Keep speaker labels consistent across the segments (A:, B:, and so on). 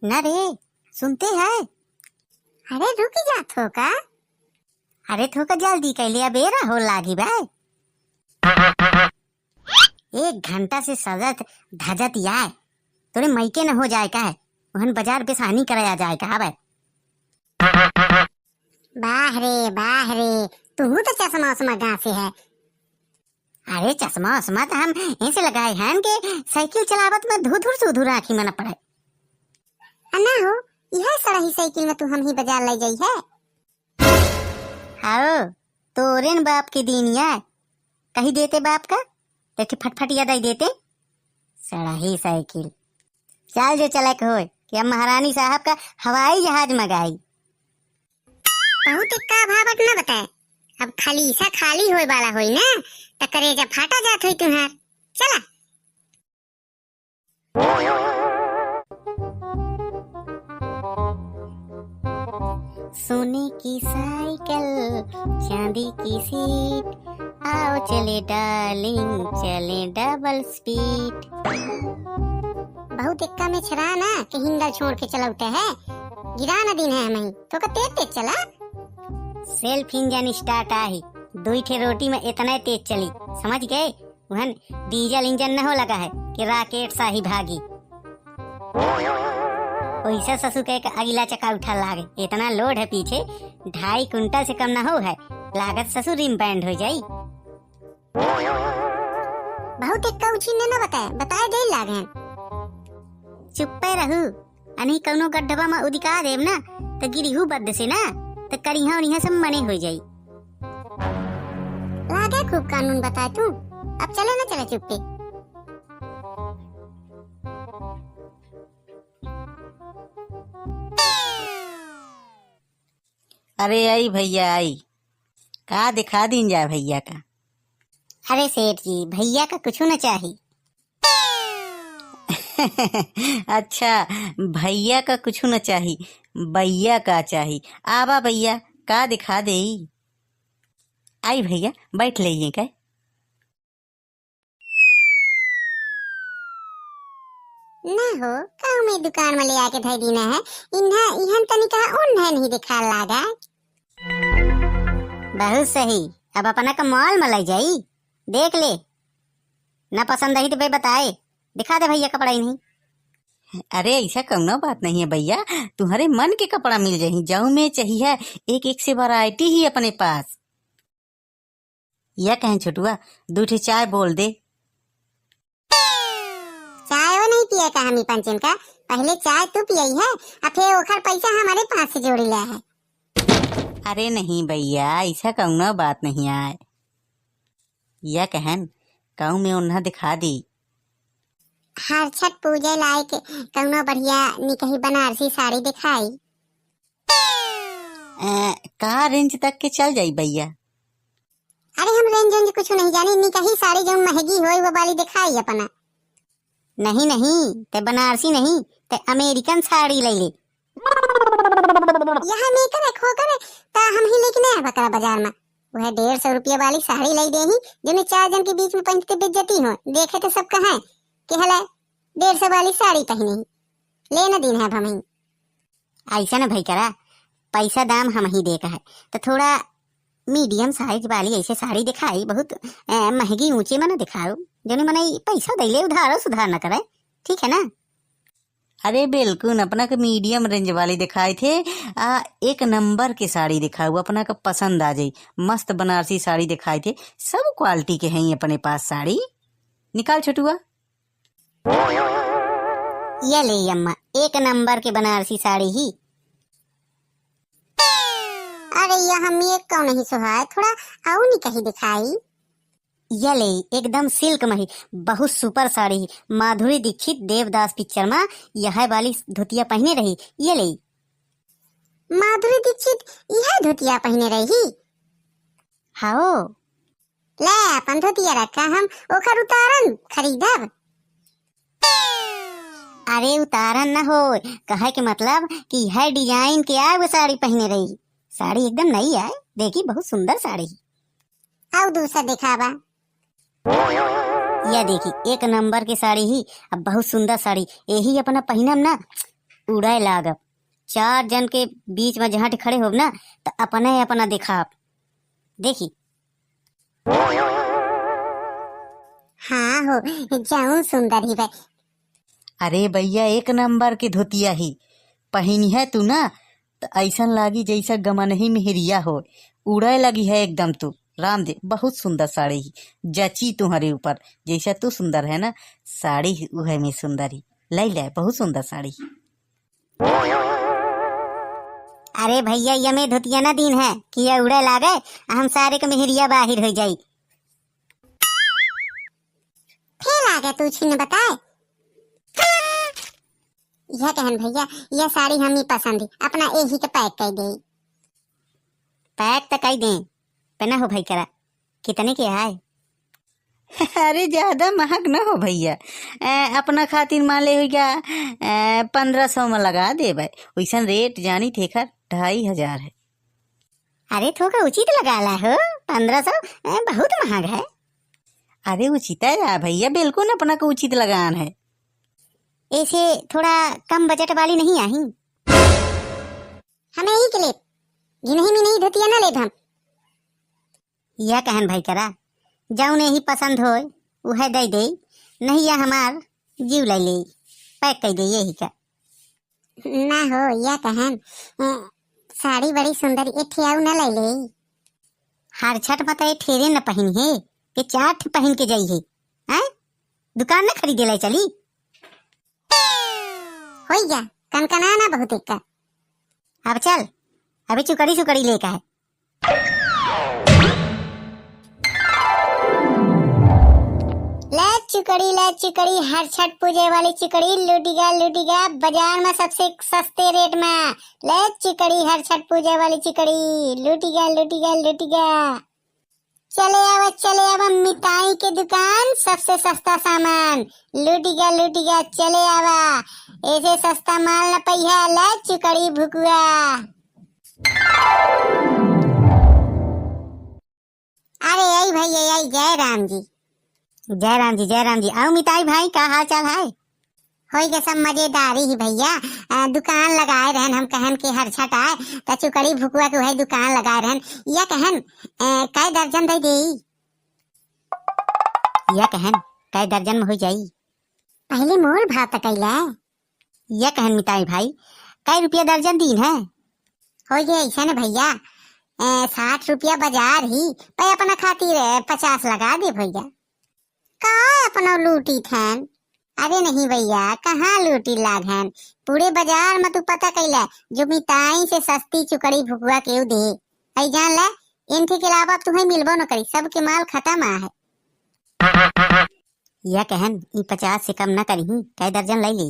A: न रे, सुनते हैं? अरे रुक जा थोका। अरे थोका जल्दी कैले, अबेरा हो लागी भाई। 1 घंटा से सजत धजत आए तोरे मैके न हो जाए का है, वहन बाजार बेसानी कराया जाए का भाई। बाह रे तू तो चश्मा उस्मा गाँव से है। अरे चश्मा उस्मा तो हम ऐसे लगाए हैं कि साइकिल चलावत में धुधुर से उधुर आँखी में न पड़े। ना हो यह सड़ही साइकिल में तू हम ही बाजार ले जाई है। आओ तोरेन बाप के दिन या कही देते बाप का देखी फटफटिया दे देते सड़ही साइकिल। चल जो चलक हो कि अब महारानी साहब का हवाई जहाज मंगाई। बहुत इक्का भावट न बताए, अब खाली सा खाली होए वाला होई ना त करेजा फाटा जात होई तुम्हार। चला सोने की साइकिल चांदी की सीट, आओ चले डार्लिंग चले डबल स्पीड। बहुत इक्का में छरा ना कि हिंगल छोड़ के चलौते है, गिरा न दिन है हमें तो का तेज तेज चला। सेल्फ इंजन स्टार्ट आही, 2 ठे रोटी में इतना तेज चली, समझ गए? वहन डीजल इंजन न हो लगा है कि राकेट सा ही भागी। वैसा ससु के अगला चक्का उठा लागे, इतना लोड है पीछे 2.5 कुंटल से कम न हो है, लागत ससुर रिम बैंड हो जाई। बहुत इक्का उछीने न बताए दे लागे। चुप्पे रहू, अनी कौनो गड्ढवा में उदिका देव ना तो गिरिहू बद से ना तो करिहा उनिहा सब मने हो जाई। लागे खूब कानून बताए तू, अब चले ना चले चुप्पे।
B: अरे आई भैया आई, का दिखा दीन जाए भैया का।
A: अरे सेठ जी भैया का कुछ न चाहिए।
B: अच्छा भैया का कुछ न चाही, भैया का चाही। आवा भैया का दिखा दे। आई भैया बैठ ले का।
A: ना हो कहूँ मैं दुकान में ले आके धई दीना है, इन्हा इहन तनी कहा उन्हें नहीं दिखा लागा। बहुत सही, अब अपना का मॉल में ले जाई, देख ले ना पसंद आई तो भाई बताए, दिखा दे भैया कपड़ा ही नहीं।
B: अरे ऐसा कौनो बात नहीं है भैया, तुम्हारे मन के कपड़ा मिल जाही, जाऊ में चाहिए एक एक से वैरायटी ही अपने पास। यह कहें छोटुआ 2 ठे चाय बोल दे।
A: चाय वो नहीं पिया का हमी पंचन का, पहले चाय तू पियई है और फिर ओखर पैसा हमारे पास से जोड़ी ला है।
B: अरे नहीं भैया ऐसा कौनो बात नहीं आए। यह कहन कहूँ में उन्हें दिखा दी।
A: हर छठ पूजा लायक कौनो बढ़िया निकही बनारसी साड़ी दिखाई।
B: का रेंज तक के चल जाई भैया?
A: अरे हम रेंज कुछ नहीं जानी, निकही साड़ी जो महंगी होई वो वाली दिखाई अपना। नहीं ते बनारसी नहीं ते अमेरिकन साड़ी ले ले। यहाँ में करे खो करे ता हम ही लेके नहीं बकरा बाजार में, वह 150 रुपया वाली साड़ी ले दे ही जिन्हें 4 जन के बीच में पहनते बेइज्जती हो, देखे तो सब कहें कि हला 150 वाली साड़ी पहनी लेना दिन है हम ही। ऐसा ना भाई करा, पैसा दाम हम ही दे का है तो थोड़ा मीडियम साइज वाली ऐसे साड़ी दिखाई, बहुत महंगी ऊंची में ना दिखाओ, जो मैंने पैसा दे ले उधारो सुधार न करे, ठीक है ना?
B: अरे बिल्कुल अपना के मीडियम रेंज वाली दिखाए थे, 1 नंबर की साड़ी दिखाऊ अपना का पसंद आ जाई। मस्त बनारसी साड़ी दिखाए थे, सब क्वालिटी के हैं अपने पास साड़ी। निकाल छोटुआ।
A: ये ले अम्मा 1 नंबर के बनारसी साड़ी ही। अरे ये हम एक क्यों नहीं सुहाए, थोड़ा आओ नहीं कहीं दिखाई। ये ले एकदम सिल्क में ही बहुत सुपर साड़ी, माधुरी दीक्षित देवदास पिक्चर में यह वाली धोतिया पहने रही। ये ले माधुरी दीक्षित यह धोतिया पहने रही। हाओ ले अपन धोतिया रखा, हम ओकर उतारन खरीदब। अरे उतारन न हो, कहे के मतलब कि यह डिजाइन के आए वो साड़ी पहने रही। साड़ी एकदम नई है, देखी बहुत सुंदर साड़ी। आओ दूसरा दिखावा। यह देखी 1 नंबर की साड़ी ही, अब बहुत सुंदर साड़ी, यही अपना पहनम ना
C: उड़े लागब। 4 जन के बीच में जहाँ खड़े होब ना तो अपने अपना दिखाब। देखी
A: हाँ हो जाऊं सुंदर ही भाई।
B: अरे भैया एक नंबर के धोतिया ही पहनी है तू ना तो ऐसा लागी जैसा गमनही मिहरिया हो। उड़े लगी है एकदम तू। रामदेव बहुत सुंदर साड़ी ही जची तुम्हारे ऊपर। जैसा तू सुंदर है ना साड़ी वह में सुंदर ही ले ले। बहुत सुंदर साड़ी।
C: अरे भैया ये में धोतिया ना दिन है कि ये उड़े लागे हम सारे के मिहरिया बाहिर हो जाई।
A: फिर आ गया तू छिन बताए। यह कहन भैया यह साड़ी हमें पसंद है अपना यही के पैक कर दे।
C: पैक तो कई दें पहना हो भाई करा। कितने के है?
B: अरे ज्यादा महंग ना हो भैया। अपना खातिर मान ले हो गया 1500 में लगा दे भाई। वैसा रेट जानी थे खर 2500 है।
C: अरे थोड़ा उचित लगा ला हो। 1500 बहुत महंगा है।
B: अरे उचित है भैया बिल्कुल अपना को उचित लगान है।
C: ऐसे थोड़ा कम बजट वाली नहीं आई?
A: हमें ही के ले गिनही में नहीं धोतिया ना ले हम।
C: यह कहन भाई करा जाऊ ने ही पसंद हो वह दे दे नहीं या हमार जीव ले ले पैक कर दे यही का।
A: ना हो यह कहन साड़ी बड़ी सुंदर एठियाऊ ना ले ले।
C: हर छठ में तो ठेरे न पहन है कि 4 ठे पहन के जाई है। हैं? दुकान न खरीदे ला चली
A: हो गया कनकना ना बहुत एक।
C: अब चल अभी चुकड़ी सुकड़ी लेकर है।
A: ले चुकड़ी हर छठ पूजे वाली चुकड़ी लूटिगा बाजार में सबसे सस्ते रेट में। ले चुकड़ी हर छठ पूजे वाली चुकड़ी लूटिगा। चले आवा मिठाई के दुकान सबसे सस्ता सामान लूटिगा चले आवा। ऐसे सस्ता माल न पहिया ले चुकड़ी भुकुआ। अरे आई भैया आई जय राम जी।
C: जय राम जी। आओ मिताई भाई का हाल चाल है?
A: हो गया सब मजेदारी ही भैया। दुकान लगाए रहन हम कहन के हर छठ आए तो चुकड़ी भुकुआ के वही दुकान लगाए रहन। या कहन कै दर्जन दे दे।
C: यह कहन कै दर्जन में हो जाई?
A: पहले मोल भाव तकैला।
C: यह कहन मिताई भाई कै रुपया दर्जन दिन है?
A: हो गया ऐसा न भैया 60 रुपया बाजार ही पे अपना खातिर 50 लगा दे भैया। का अपना लूटी थैन? अरे नहीं भैया कहाँ लूटी लागन। पूरे बाजार में तू पता कैला जो मिताई से सस्ती चुकड़ी भुकुआ के दे ऐ जान ले। इनके के अलावा तुम्हें मिलबो न करी सबके माल खत्म आ है।
C: यह कहन 50 से कम न करी कै दर्जन ले ली?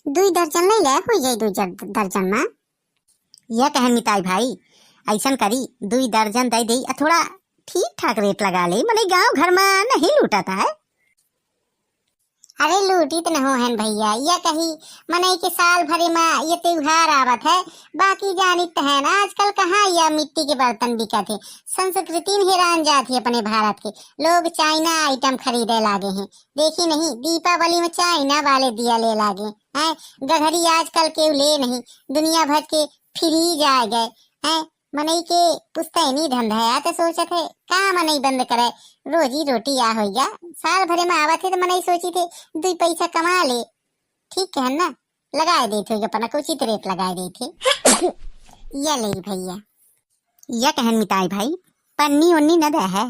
A: 2 दर्जन ले ले हो जाई 2 दर्जन में।
C: यह कहन मिताई भाई ऐसा करी 2 दर्जन दे दे थोड़ा ठीक ठाक रेट लगा ले। मने गांव घर में नहीं लूटाता है।
A: अरे लूटी तो न हो हन भैया यह कही मने के साल भरे में ये त्योहार आवत है। बाकी जानित है ना आजकल कहाँ यह मिट्टी के बर्तन बिकत है। संस्कृति में हैरान जाती है अपने भारत के लोग चाइना आइटम खरीदे लागे हैं। देखी नहीं दीपावली में चाइना वाले दिया ले लागे हैं। गघरी आजकल के ले नहीं दुनिया भर के फ्रीज आ गए हैं। मनई के पुस्तैनी धंधा है तो सोचत है का मनई बंद करे रोजी रोटी आ हो गया। साल भरे में आवत है तो मनई सोची थे 2 पैसा कमा ले। ठीक है ना लगाए देते अपना उचित रेट लगाए देते। ये ले भैया।
C: यह कहन मिताई भाई पन्नी उन्नी न दे है?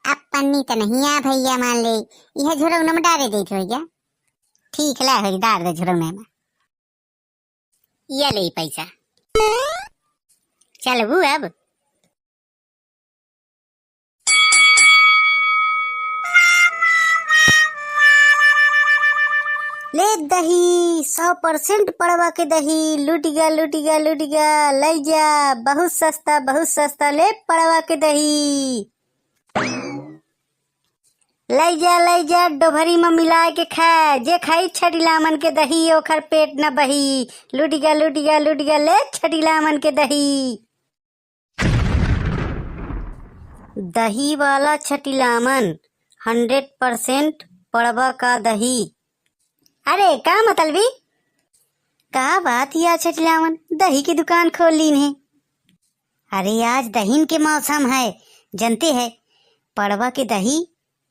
A: अब पन्नी तो नहीं आ भैया मान ले यह झुरौना में डाले देते भैया।
C: ठीक ला है डाल दे झुरौने में। ये ले पैसा चल वो अब। ले दही 100% पड़वा के दही लूटिगा ले जा बहुत सस्ता ले पड़वा के दही ले जा डोभरी में मिला के खा। जे खाई छड़ीलामन के दही ओखर पेट न बही लूटिगा ले छड़ीलामन के दही। दही वाला छटीलामन 100% पड़वा का दही। अरे का मतलबी? का बात या छटलावन दही की दुकान खोल ली है। अरे आज दहीन के मौसम है, जानते है पड़वा के दही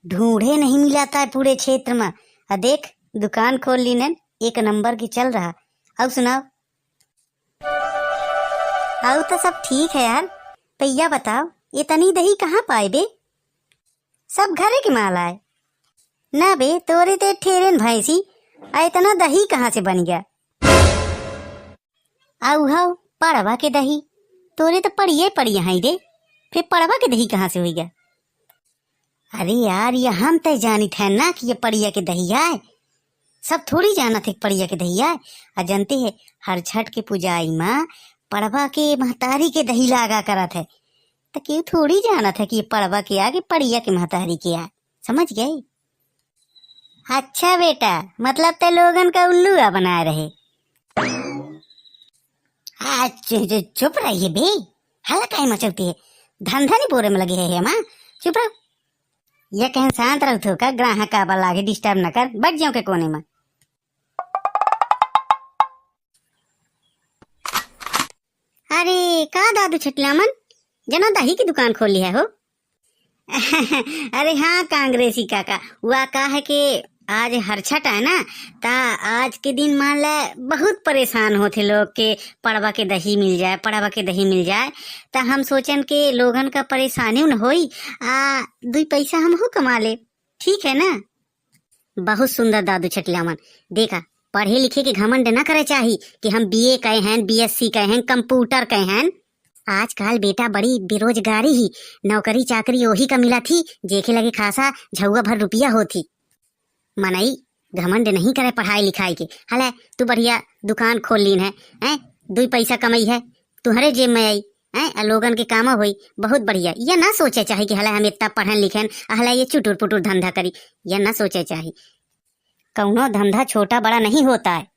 C: ढूंढे नहीं मिलाता है पूरे क्षेत्र में। देख दुकान खोल ली ने, एक नंबर की चल रहा। अब सुनाओ। आओ तो सब ठीक है यार, भैया बताओ इतनी दही कहाँ पाए बे? सब घरे के माल आए ना बे, तोरे ते ठेरेन भैंसी आ इतना दही कहाँ से बन गया? आऊ हाउ पड़वा के दही तोरे तो पड़िया है रे, फिर पड़वा के दही कहाँ से हो गया? अरे यार ये हम तय जानी थे ना कि ये पड़िया के दही आए, सब थोड़ी जाना थे पड़िया के दही आए। आ जानते है हर छठ के पुजाई माँ पड़वा के महतारी के दही लागा करा थे, तो क्यों थोड़ी जाना था कि ये पड़वा के आगे पड़िया के महतारी के आ, समझ गए? अच्छा बेटा, मतलब ते लोगन का उल्लू बनाए रहे। चुप रहिए बे, हल्ला काहे मचलती है? धंधा नहीं बोरे में लगे है माँ, चुप रहो। ये कहीं शांत रहो तो का ग्राहक आबा लागे, डिस्टर्ब न कर, बैठ जाओ के कोने में। अरे का दादू छटलामन जना दही की दुकान खोली है हो? अरे हाँ कांग्रेसी काका, हुआ का है कि आज हर छठ है ना, ता आज के दिन मान ले बहुत परेशान होते लोग के पड़वा के दही मिल जाए, पड़वा के दही मिल जाए। ता हम सोचन के लोगन का परेशानी न होई, आ 2 पैसा हम हो कमा ले, ठीक है ना? बहुत सुंदर दादू छटलामन, देखा पढ़े लिखे के घमंड न करे चाहिए कि हम बीए कहे हैं, बीएससी कहे हैं, कंप्यूटर कहे हैं। आजकल बेटा बड़ी बेरोजगारी ही, नौकरी चाकरी वही का मिला थी जेके लगे खासा झुआ भर रुपया होती। मनई घमंड नहीं करे पढ़ाई लिखाई के, हले तू बढ़िया दुकान खोल लीन है, 2 पैसा कमाई है तुम्हारे जेब में आई है, लोगन के काम हुई, बहुत बढ़िया। ये ना सोचे चाहिए कि हले हम इतना पढ़न लिखन हले ये चुटुर पुटुर धंधा करी, ये ना सोचे चाहिए। कौनो धंधा छोटा बड़ा नहीं होता है।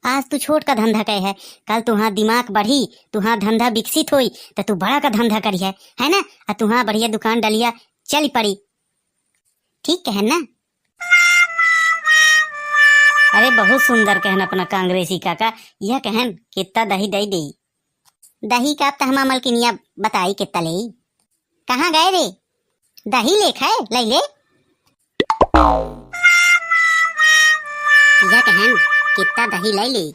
C: आज तू छोट का धंधा कहे है, कल तुहां दिमाग बढ़ी, तुहां धंधा विकसित होई तो तू बड़ा का धंधा करी है ना? आ तुहां बढ़िया दुकान डलिया चली पड़ी, ठीक कहे ना? अरे बहुत सुंदर कहन अपना कांग्रेसी काका, यह कहन कितना दही दही दे दही का तो हम मलकिनिया बताई कितना ले। कहाँ गए रे? दही ले खाए ले ले। यह कहन कितना दही ले ले।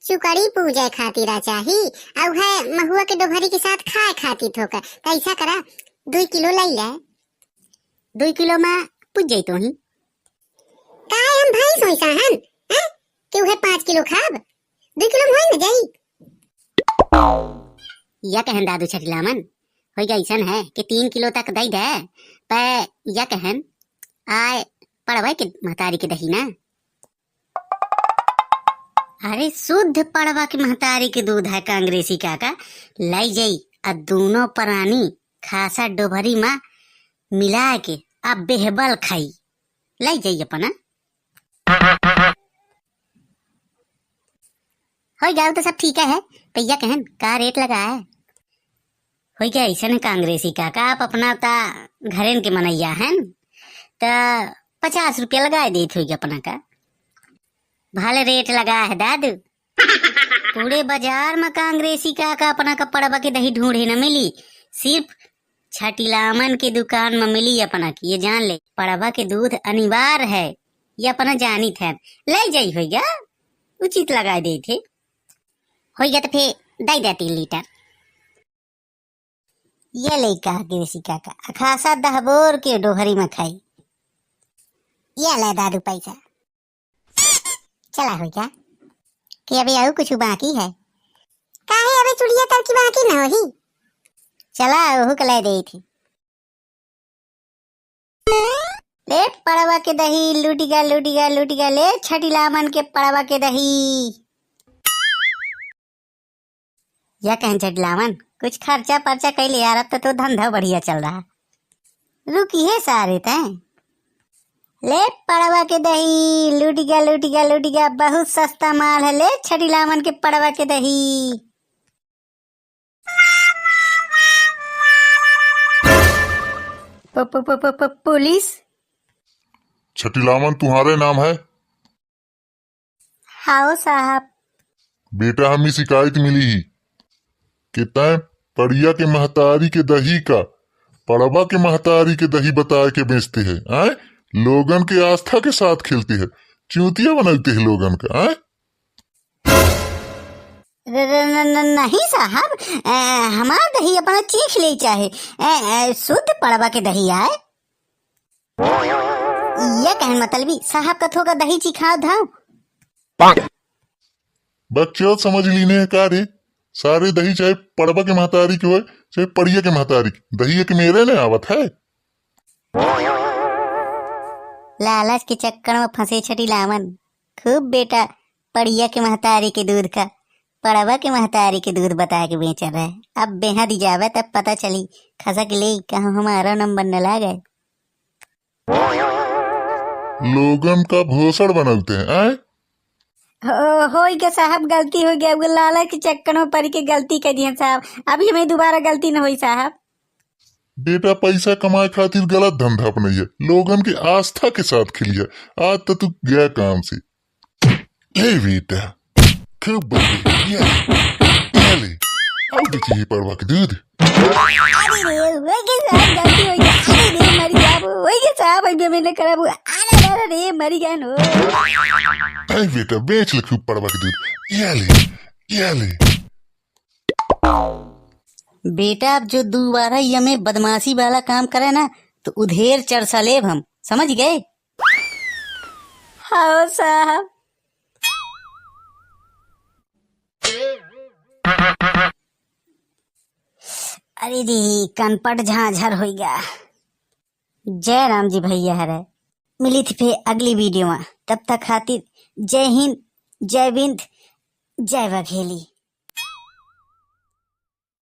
A: चुकड़ी पूजा खातिर चाही, और है महुआ के डोभरी के साथ खाए खातिर ठोकर। तो ऐसा करा 2 किलो ले ले।
C: 2 किलो में पूज जाई तो ही
A: काहे हम भाई सोईसा हन, कि उहे 5 किलो खाब, 2 किलो में होई न जाई।
C: या कहन दादू छटलामन हो गया ऐसा है कि 3 किलो तक दही दे, पर या कहन आए पड़वा के महतारी के दही ना। अरे शुद्ध पड़वा के महतारी के दूध है कांग्रेसी काका, लाई जाई आ दोनों प्राणी खासा डोभरी में मिला के अब बेहबल खाई, लाई जाई अपना। हो गया तो सब ठीक है, भैया कहन का रेट लगा है? हो गया ऐसा है कांग्रेसी काका, आप अपना ता घरेन के मनैया है तो 50 रुपया लगा दे थे अपना का। भले रेट लगा है दादू, पूरे बाजार में कांग्रेसी काका अपना का पड़वा के दही ढूंढे न मिली, सिर्फ छटिलामन की दुकान में मिली अपना की। ये जान ले पड़वा के दूध अनिवार्य है, ये अपना जानी थे, ले जाई हो गया उचित लगा दे थे। हो गया तो फिर दे 3 लीटर। ये ले कांग्रेसी काका खासा दहबोर के डोहरी में खाई।
A: ये ले दादू पैसा, चला हो गया कि अभी और कुछ बाकी है? काहे अबे चुड़िया तर की बाकी न होही,
C: चला ओहू कले दे थी। ले पड़वा के दही लूटिगा लूटिगा लूटिगा, ले छटिलामन के पड़वा के दही। या कहें छटिलामन कुछ खर्चा पर्चा कैले यार, अब तो धंधा बढ़िया चल रहा। रुकी है सारे तय, ले पड़वा के दही लूटिगा लूटिगा लूटिगा, बहुत सस्ता माल है, ले छटिलामन के पड़वा के दही। पुलिस?
D: छटिलामन तुम्हारे नाम है?
C: हाँ साहब।
D: बेटा हमें शिकायत मिली ही कि तय पड़िया के महतारी के दही का पड़वा के महतारी के दही बता के बेचते हैं। आए लोगन के आस्था के साथ खेलते हैं, चूतिया बनाते हैं लोगन का। आए
C: नहीं साहब, हमार दही अपना चीख ले चाहे शुद्ध पड़वा के दही आए। ये कहन मतलबी साहब का थोड़ा दही चिखा धाओ।
D: बच्चों समझ लीने है का रे, सारे दही चाहे पड़वा के महतारी के हो चाहे पड़िया के महतारी के, दही एक मेरे ने आवत है।
C: लालच के चक्कर में फंसे छठी लावन। खूब बेटा पड़िया के महतारी के दूध का पड़वा के महतारी के दूध बता के बेच रहा है। अब बेहद ही जावे तब पता चली खसक ले कहाँ हमारा नंबर न लागे।
D: लोगन का भोसड़ बनलते हैं। आए
C: हो गया साहब, गलती हो गया। वो लालच के चक्कर में पड़ के गलती कर दिया साहब। अभी हमें दोबारा गलती न हुई साहब।
D: बेटा पैसा कमाए खातिर गलत धंधा अपनाइए, लोगन की आस्था के साथ खेलिए। आज तो तू गया काम से। ले बेटा खूब बंदे ये ले अब देखिए पड़वा के दूध।
C: अरे रे हो गया साहब, गलती हो गई। अरे रे मर गया वो, हो गया साहब। अभी मैंने करा वो। अरे रे मर गया नो।
D: अरे बेटा बेच ले खूब पड़वा के दूध। ये ले
B: बेटा अब जो दोबारा ये में बदमाशी वाला काम करे ना तो उधेर चरसा लेब हम, समझ गए?
C: हाँ साहब। अरे रे कनपट झांझर हो गया। जय राम जी भैया हरे। मिली थी फिर अगली वीडियो में, तब तक खातिर जय हिंद, जय विंध्य, जय बघेली।